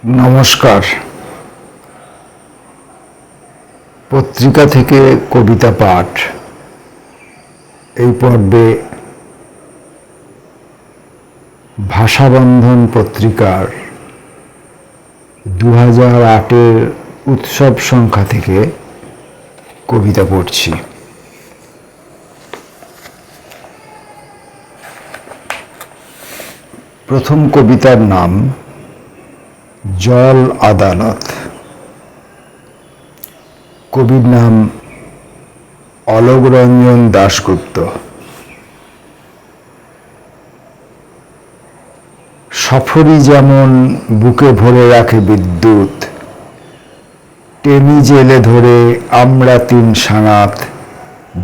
নমস্কার। পত্রিকা থেকে কবিতা পাঠ এই পর্বে ভাষাবন্ধন পত্রিকার 2008-এর উৎসব সংখ্যা থেকে কবিতা পড়ছি। প্রথম কবিতার নাম জল আদালত। কবির নাম অলোক রঞ্জন দাশগুপ্ত। সফরই যেমন বুকে ভরে রাখে বিদ্যুৎ, টেনে জেলে ধরে আমরা তিন সানাত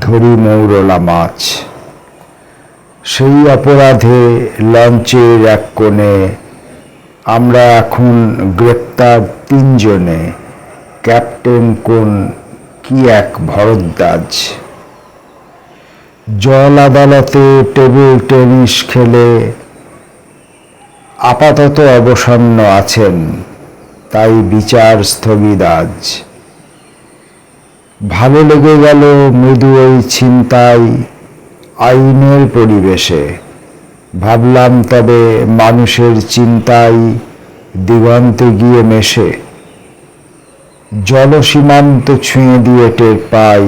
ধরি মৌরলা মাছ। সেই অপরাধে লঞ্চের এক কোণে আমরা এখন গ্রেপ্তার তিনজনে, ক্যাপ্টেন কোন কি এক ভরদ্বাজ। জল আদালতে টেবিল টেনিস খেলে আপাতত অবসন্ন আছেন, তাই বিচার স্থগিত আজ। ভালো লেগে গেল মৃদু ওই ছিনতাই আইনের পরিবেশে, ভাবলাম তবে মানুষের চিন্তাই দিগন্তে গিয়ে মেশে। জলসীমান্ত ছুঁয়ে দিয়ে টের পাই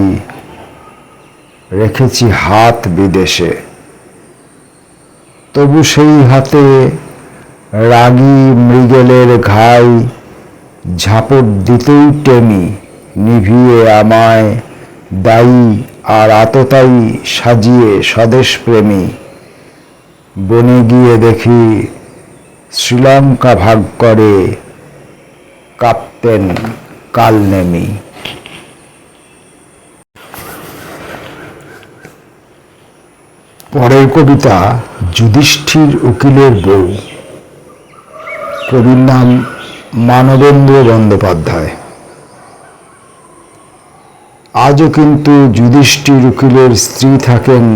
রেখেছি হাত বিদেশে। তবু সেই হাতে রাগী মৃগেলের ঘাই ঝাপট দিতেই টেনি নিভিয়ে আমায় দায়ী আর আততাই সাজিয়ে স্বদেশ প্রেমী। বনে গিয়ে দেখি শ্রীলঙ্কা ভাগ করে কাপ্তেন কালনেমি। পরের কবিতা যুধিষ্ঠির উকিলের বউ। কবির নাম মানবেন্দ্র বন্দ্যোপাধ্যায়। আজও কিন্তু যুধিষ্ঠির উকিলের স্ত্রী থাকেন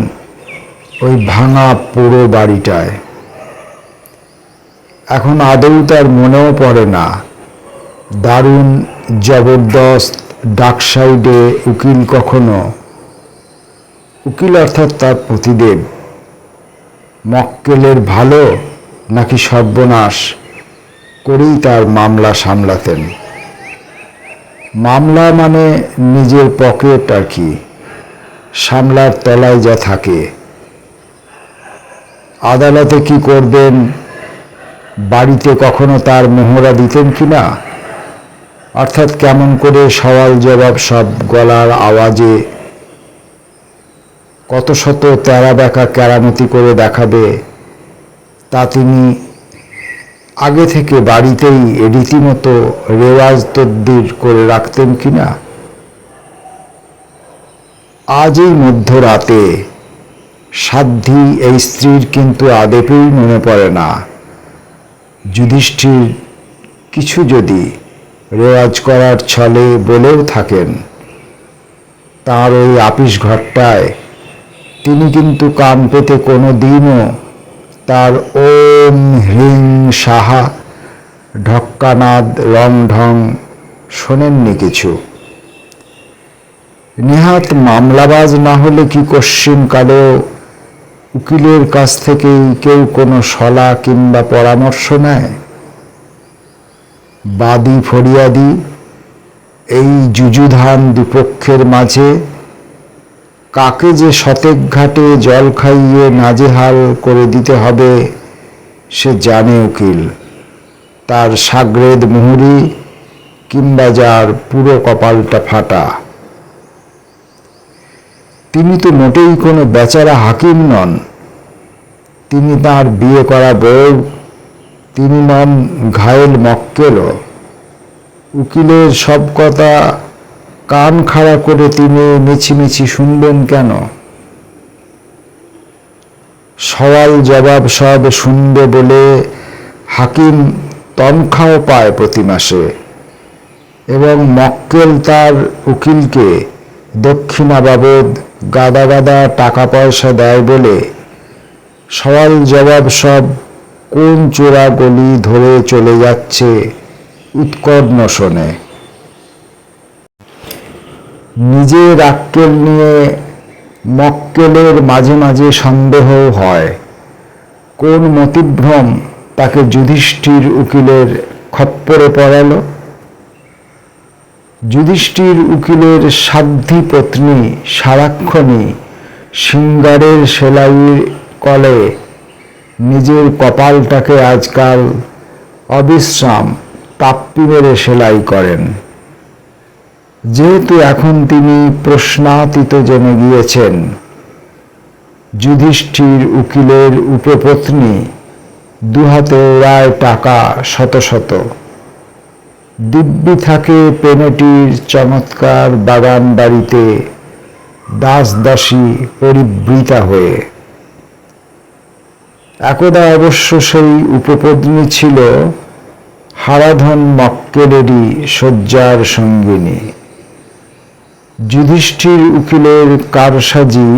ওই ভাঙা পুরো বাড়িটায়। এখন আদৌ তার মনেও পড়ে না দারুণ জবরদস্ত ডাকসাইডে উকিল কখনো, উকিল অর্থাৎ তার পতিদেব, মক্কেলের ভালো নাকি সর্বনাশ করেই তার মামলা সামলাতেন। মামলা মানে নিজের পকেট আর কি, সামলার তলায় যা থাকে। আদালতে কি করবেন, বাড়িতে কখনো তার মোহরা দিতেন কিনা, অর্থাৎ কেমন করে সওয়াল জবাব সব গলার আওয়াজে কত শত তেরা বেঁকা কেরামতি করে দেখাবে, তা তিনি আগে থেকে বাড়িতেই রীতিমতো রেওয়াজ তদ্বির করে রাখতেন কিনা। আজ এই মধ্যরাতে সাধ্বী এই স্ত্রীর কিন্তু আদেপেই মনে পড়ে না যুধিষ্ঠির কিছু যদি রেওয়াজ করার ছলে বলেও থাকেন। তার ওই আপিস ঘরটায় তিনি কিন্তু কান পেতে কোনো দিনও তার ওম হ্রিং সাহা ঢক্কানাদ রং ঢং শোনেননি কিছু। নেহাত মামলাবাজ না হলে কি কশ্চিনকালেও উকিলের কাছ থেকেই কেউ কোনো সলা কিংবা পরামর্শ নেয়? বাদী ফরিয়াদি এই যুযুধান দুপক্ষের মাঝে কাকে যে শতেক ঘাটে জল খাইয়ে নাজেহাল করে দিতে হবে সে জানে উকিল, তার সাগরেদ মুহুরি কিংবা যার পুরো কপালটা ফাটা। তিনি তো মোটেই কোনো বেচারা হাকিম নন, তিনি তার বিয়ে করা বউ, তিনি নন ঘায়েল মক্কেলও। উকিলের সব কথা কান খাড়া করে তিনি মিছিমিছি শুনবেন কেন? সওয়াল জবাব সব শুনবে বলে হাকিম তনখাও পায় প্রতি মাসে, এবং মক্কেল তার উকিলকে দক্ষিণা বাবদ গাদা গাদা টাকা পয়সা দেয় বলে সওয়াল জবাব সব কোন চোরা গলি ধরে চলে যাচ্ছে উৎকর্ণ শোনে। নিজের আক্কেল নিয়ে মক্কেলের মাঝে মাঝে সন্দেহ হয়, কোন মতিভ্রম তাকে যুধিষ্ঠির উকিলের খপ্পরে পড়ালো। যুধিষ্ঠির উকিলের সাধ্বী পত্নী সারাক্ষণই সিঙ্গারের সেলাইয়ের কলে নিজের কপালটাকে আজকাল অবিশ্রাম তাপ্পি মেরে সেলাই করেন। যেহেতু এখন তিনি প্রশ্নাতীত জেনে গিয়েছেন, যুধিষ্ঠির উকিলের উপপত্নী দুহাতে ওড়ায় টাকা শত শত, দিব্যি থাকে পেনেটির চমৎকার বাগান বাড়িতে দাস দাসী পরিবৃতা হয়ে। একদা অবশ্য সেই উপপত্নী ছিল হারাধন মক্কেলেরই শয্যার সঙ্গিনী। যুধিষ্ঠির উকিলের কারসাজি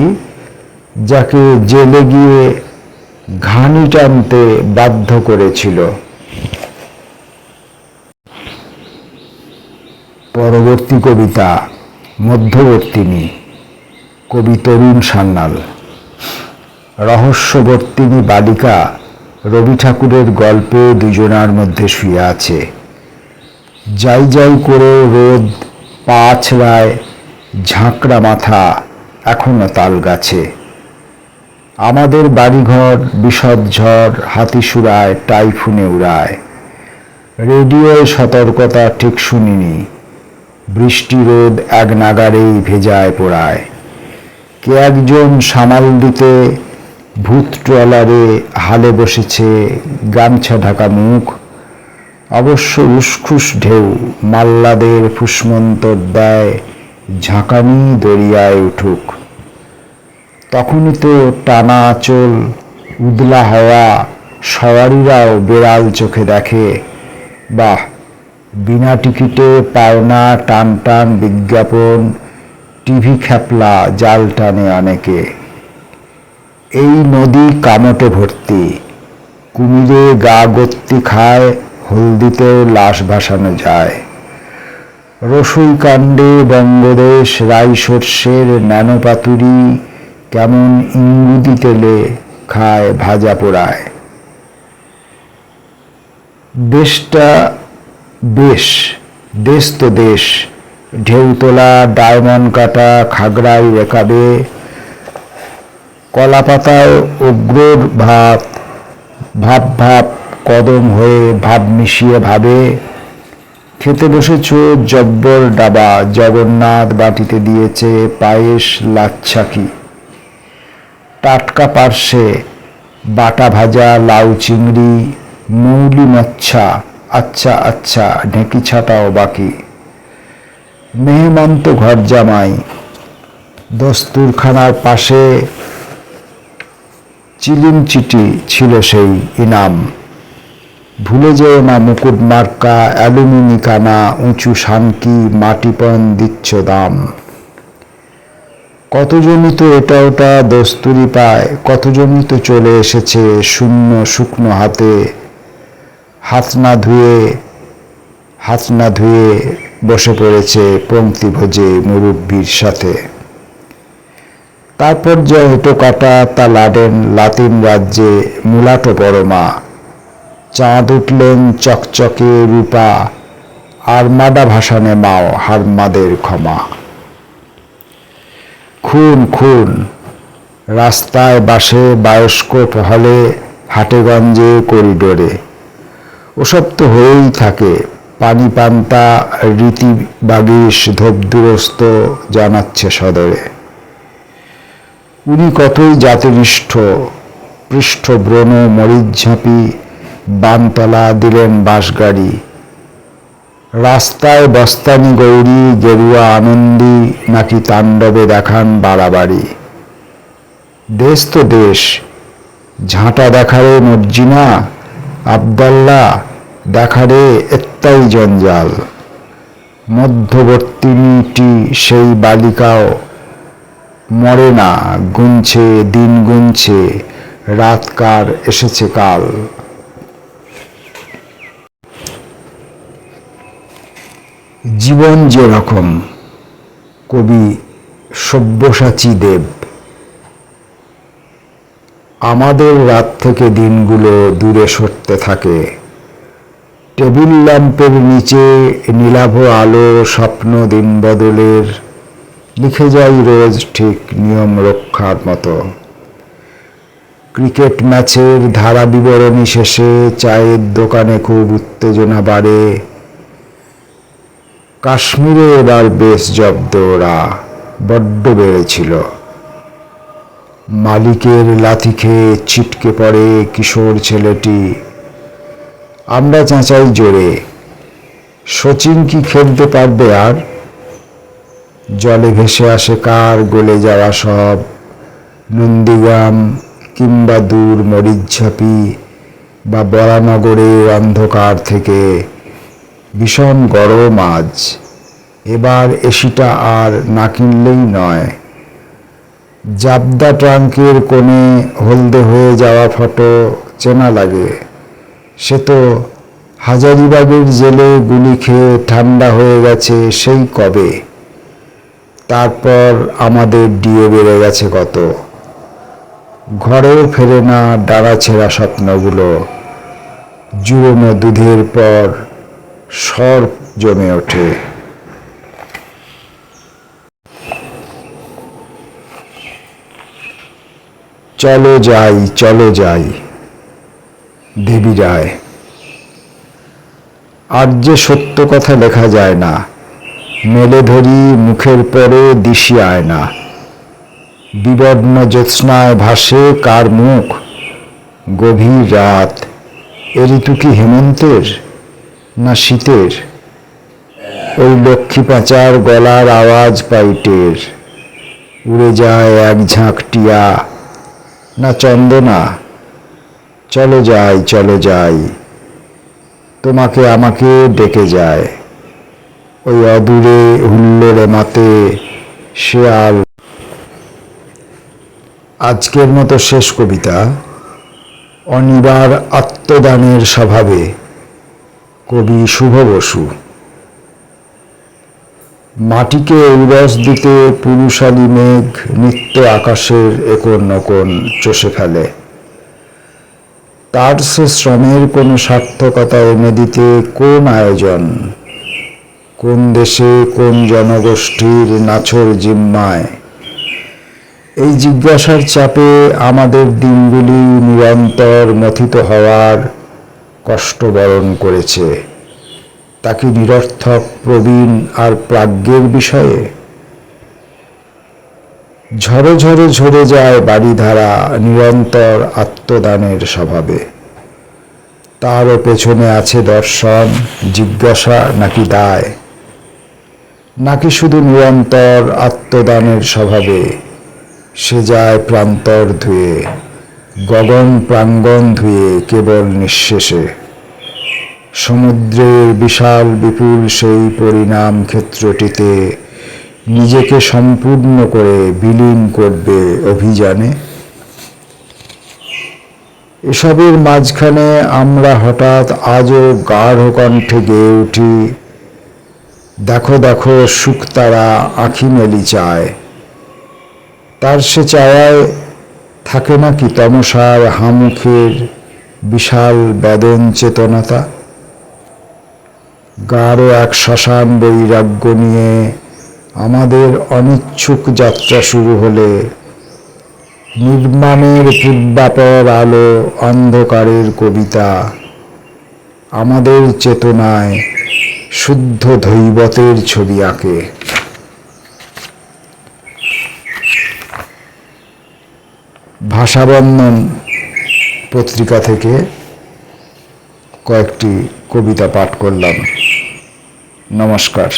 যাকে জেলে গিয়ে ঘানি টানতে বাধ্য করেছিল। পরবর্তী কবিতা মধ্যবর্তিনী, কবি তরুণ সান্যাল। রহস্যবর্তিনী বালিকা রবি ঠাকুরের গল্পে দুজনার মধ্যে শুয়ে আছে। যাই যাই করে রোদ পা আছড়ায়, ঝাঁকড়া মাথা এখনো তাল গাছে। আমাদের বাড়িঘর বিশদ ঝড় হাতিশুরায় টাইফুনে উড়ায়। রেডিওয় সতর্কতা ঠিক শুনিনি, বৃষ্টি রোদ এক নাগারেই ভেজায় পোড়ায়। কে একজন সামাল দিতে ভূত ট্রলারে হালে বসেছে, গামছা ঢাকা মুখ। অবশ্য উসখুস ঢেউ মাল্লাদের ফুসমন্তর দেয়, ঝাঁকানি দরিয়ায় উঠুক। তখনই তো টানা আঁচল উদলা হাওয়া সওয়ারিরাও বেড়াল চোখে দেখে। বাহ, বিনা টিকিটে পাওনা টান টান বিজ্ঞাপন, টিভি খ্যাপলা জাল টানে অনেকে। এই নদী কামটে ভর্তি, কুমিরে গা গত্তি খায়, হলদিতেও লাশ ভাসানো যায়। রসুই কাণ্ডে বঙ্গদেশ রাই সর্ষের ন্যানো পাতুরি কেমন ইঙ্গুদি তেলে খায় ভাজা পোড়ায়। দেশটা বেশ, দেশ তো দেশ, ঢেউ তোলা ডায়মন্ড কাটা খাগড়াই রেখাবে। কলা পাতায় অগ্রর ভাত, ভাব ভাব কদম হয়ে ভাব মিশিয়ে ভাবে। খেতে বসেছ জব্বর ডাবা, জগন্নাথ বাটিতে দিয়েছে পায়েস লাচ্ছাকি। টাটকা পার্শ্বে বাটা ভাজা লাউ চিংড়ি, মৌলি মচ্ছা, আচ্ছা আচ্ছা ঢেঁকি ছাটাও বাকি। মেহমান তো ঘর জামাই, দস্তুরখানার পাশে চিলিমচিটি ছিল সেই ইনাম। ভুলে যেও না মুকুট মার্কা অ্যালুমিনি কানা, উঁচু শানকি মাটিপন দিচ্ছ দাম। কতজনই তো এটা ওটা দস্তুরি পায়, কতজনই তো চলে এসেছে শূন্য শুকনো হাতে। হাত না ধুয়ে বসে পড়েছে পংক্তি ভোজে মুরব্বির সাথে। তারপর যা হেঁটো কাটা তা লাডেন লাতিন রাজ্যে মুলাটো পরমা। চাঁদ উঠলেন চকচকে রূপা, আরমাডা ভাসানে মাও হারমাদের ক্ষমা। খুন খুন রাস্তায় বাসে বায়োস্কোপ হলে হাটেগঞ্জে করিডোরে, ওসব তো হয়েই থাকে। পানি পান্তা রীতি বাগিস ধোপদুরস্ত জানাচ্ছে সদরে। উনি কতই জাতিনিষ্ঠ, পৃষ্ঠব্রণ মরিচঝাঁপি বানতলা দিলেন বাঁশগাড়ি। রাস্তায় বস্তানি গৌরী গেরুয়া আনন্দী নাকি তাণ্ডবে দেখান বাড়াবাড়ি। দেশ তো দেশ, ঝাঁটা দেখারে মর্জিনা, আবদাল্লা দেখারে এত্তাই জঞ্জাল। মধ্যবর্তিনীটি সেই বালিকাও মরে না, গুনছে দিন গুনছে, রাত কার এসেছে কাল। জীবন যেরকম। কবি সব্যসাচী দেব। আমাদের রাত থেকে দিনগুলো দূরে সরতে থাকে। টেবিল ল্যাম্পের নিচে নীলাভ আলো স্বপ্ন দিন বদলের লিখে যাই রোজ ঠিক নিয়ম রক্ষার মতো। ক্রিকেট ম্যাচের ধারা বিবরণী শেষে চায়ের দোকানে খুব উত্তেজনা বাড়ে। কাশ্মীরে এবার বেশ জব্দ ওরা, বড্ড বেড়েছিল। মালিকের লাথি খেয়ে ছিটকে পড়ে কিশোর ছেলেটি। আমরা চেঁচাই জোরে, শচীন কি খেলতে পারবে আর? জলে ভেসে আসে কার গলে যাওয়া সব নন্দীগ্রাম কিংবা দূর মরিচঝাপি বা বরানগরের অন্ধকার থেকে ভীষণ গরম আজ। এবার এসিটা আর না কিনলেই নয়। জাবদা ট্রাঙ্কের কোণে হলদে হয়ে যাওয়া ফটো চেনা লাগে। সে তো হাজারিবাগের জেলে গুলি খেয়ে ঠান্ডা হয়ে গেছে সেই কবে। তারপর আমাদের ডিএ বেড়ে গেছে কত। ঘরেও ফেরে না ডানা ছেঁড়া স্বপ্নগুলো। জুড়োনো দুধের পর সর্প জমে ওঠে। চলো যাই চলো যাই। দেবী রায়। আর যে সত্য কথা লেখা যায় না, মেলে ধরি মুখের পরে দিশি আয়না। বিবর্ণ জ্যোৎস্নায় ভাসে কার মুখ। গভীর রাত, এ ঋতু কি হেমন্তের না শীতের? ওই লক্ষ্মী প্যাঁচার গলার আওয়াজ পাইটের। উড়ে যায় এক ঝাঁক টিয়া না চন্দনা। চলো যাই চলো যাই, তোমাকে আমাকে ডেকে যায়। ওই অদূরে হুল্লোড়ে মাতে শেয়াল। আজকের মতো শেষ কবিতা। অনিবার আত্মদানের স্বভাবে। কবি শুভ বসু। মাটিকে ঔরস দিতে পুরুষালী মেঘ নিত্য আকাশের একোণ নকোণ চষে ফেলে। তার সে শ্রমের কোনো সার্থকতা এনে দিতে কোন আয়োজন, কোন দেশে কোন জনগোষ্ঠীর নাছোড় জিম্মায়? এই জিজ্ঞাসার চাপে আমাদের দিনগুলি নিরন্তর মথিত হওয়ার কষ্ট বরণ করেছে। তা কি নিরর্থক প্রবীণ আর প্রাজ্ঞের বিষয়ে? ঝরে ঝরে ঝরে যায় বাড়িধারা নিরন্তর আত্মদানের স্বভাবে। তারও পেছনে আছে দর্শন, জিজ্ঞাসা নাকি দায়? নাকি শুধু নিরন্তর আত্মদানের স্বভাবে সে যায় প্রান্তর ধুয়ে, গগন প্রাঙ্গণ ধুয়ে কেবল নিঃশেষে? সমুদ্রের বিশাল বিপুল সেই পরিণাম ক্ষেত্রটিতে নিজেকে সম্পূর্ণ করে বিলীন করবে অভিযানে। এসবের মাঝখানে আমরা হঠাৎ আজও গাঢ় কণ্ঠে গেয়ে উঠি, দেখো দেখো শুকতারা আঁখি মেলি চায়। তার সে চাওয়ায় থাকে নাকি তমসার হামুখের বিশাল বেদন চেতনতা? গাঢ় এক শ্মশান বৈরাগ্য নিয়ে আমাদের অনিচ্ছুক যাত্রা শুরু হলে নির্মাণের পূর্বাপর আলো অন্ধকারের কবিতা আমাদের চেতনায় শুদ্ধ ধৈবতের ছবি আঁকে। ভাষাবন্ধন পত্রিকা থেকে কয়েকটি কবিতা পাঠ করলাম। নমস্কার।